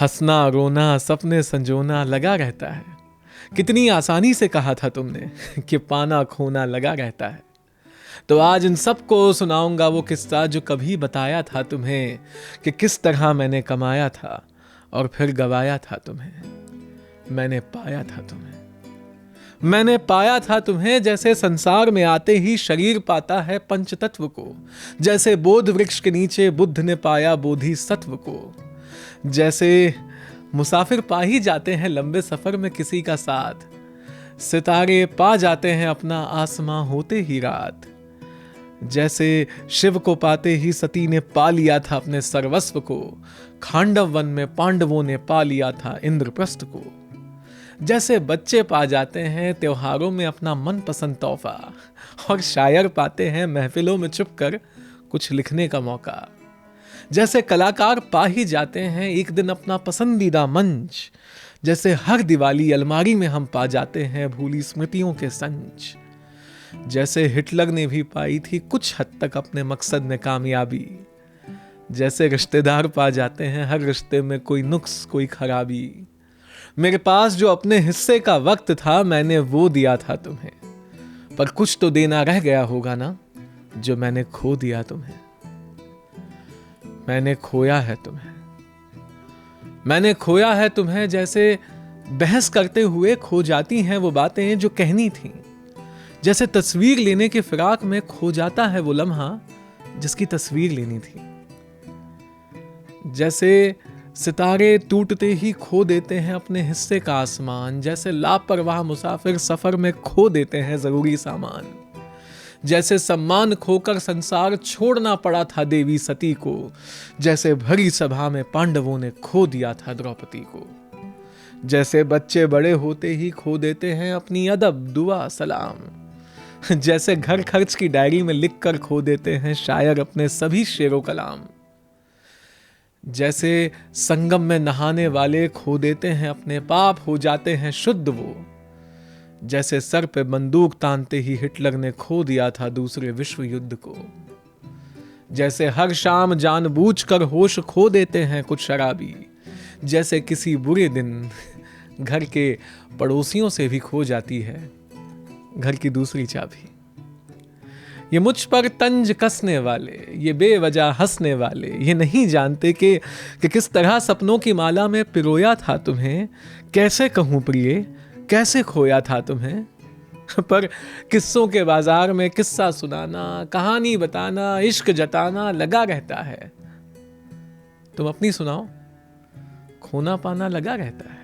हंसना रोना सपने संजोना लगा रहता है। कितनी आसानी से कहा था तुमने कि पाना खोना लगा रहता है। तो आज इन सबको सुनाऊंगा वो किस्सा जो कभी बताया था तुम्हें कि किस तरह मैंने कमाया था और फिर गवाया था तुम्हें। मैंने पाया था तुम्हें, मैंने पाया था तुम्हें। जैसे संसार में आते ही शरीर पाता है पंचतत्व को, जैसे बोध वृक्ष के नीचे बुद्ध ने पाया बोधि सत्व को, जैसे मुसाफिर पा ही जाते हैं लंबे सफर में किसी का साथ, सितारे पा जाते हैं अपना आसमां होते ही रात, जैसे शिव को पाते ही सती ने पा लिया था अपने सर्वस्व को, खांडव वन में पांडवों ने पा लिया था इंद्रप्रस्थ को, जैसे बच्चे पा जाते हैं त्योहारों में अपना मनपसंद तोहफा, और शायर पाते हैं महफिलों में छुपकर कुछ लिखने का मौका, जैसे कलाकार पा ही जाते हैं एक दिन अपना पसंदीदा मंच, जैसे हर दिवाली अलमारी में हम पा जाते हैं भूली स्मृतियों के संच, जैसे हिटलर ने भी पाई थी कुछ हद तक अपने मकसद में कामयाबी, जैसे रिश्तेदार पा जाते हैं हर रिश्ते में कोई नुक्स कोई खराबी। मेरे पास जो अपने हिस्से का वक्त था मैंने वो दिया था तुम्हें, पर कुछ तो देना रह गया होगा ना जो मैंने खो दिया तुम्हें। मैंने खोया है तुम्हें, मैंने खोया है तुम्हें, जैसे बहस करते हुए खो जाती हैं वो बातें जो कहनी थी, जैसे तस्वीर लेने के फिराक में खो जाता है वो लम्हा जिसकी तस्वीर लेनी थी, जैसे सितारे टूटते ही खो देते हैं अपने हिस्से का आसमान, जैसे लापरवाह मुसाफिर सफर में खो देते हैं जरूरी सामान, जैसे सम्मान खोकर संसार छोड़ना पड़ा था देवी सती को, जैसे भरी सभा में पांडवों ने खो दिया था द्रौपदी को, जैसे बच्चे बड़े होते ही खो देते हैं अपनी अदब दुआ सलाम, जैसे घर खर्च की डायरी में लिखकर खो देते हैं शायर अपने सभी शेरो कलाम, जैसे संगम में नहाने वाले खो देते हैं अपने पाप हो जाते हैं शुद्ध वो, जैसे सर पे बंदूक तानते ही हिटलर ने खो दिया था दूसरे विश्व युद्ध को, जैसे हर शाम जानबूझकर होश खो देते हैं कुछ शराबी, जैसे किसी बुरे दिन घर के पड़ोसियों से भी खो जाती है घर की दूसरी चाबी। ये मुझ पर तंज कसने वाले, ये बेवजह हंसने वाले, ये नहीं जानते कि किस तरह सपनों की माला में पिरोया था तुम्हें, कैसे कहूं प्रिय कैसे खोया था तुम्हें। पर किस्सों के बाजार में किस्सा सुनाना, कहानी बताना, इश्क जताना लगा रहता है। तुम अपनी सुनाओ, खोना पाना लगा रहता है।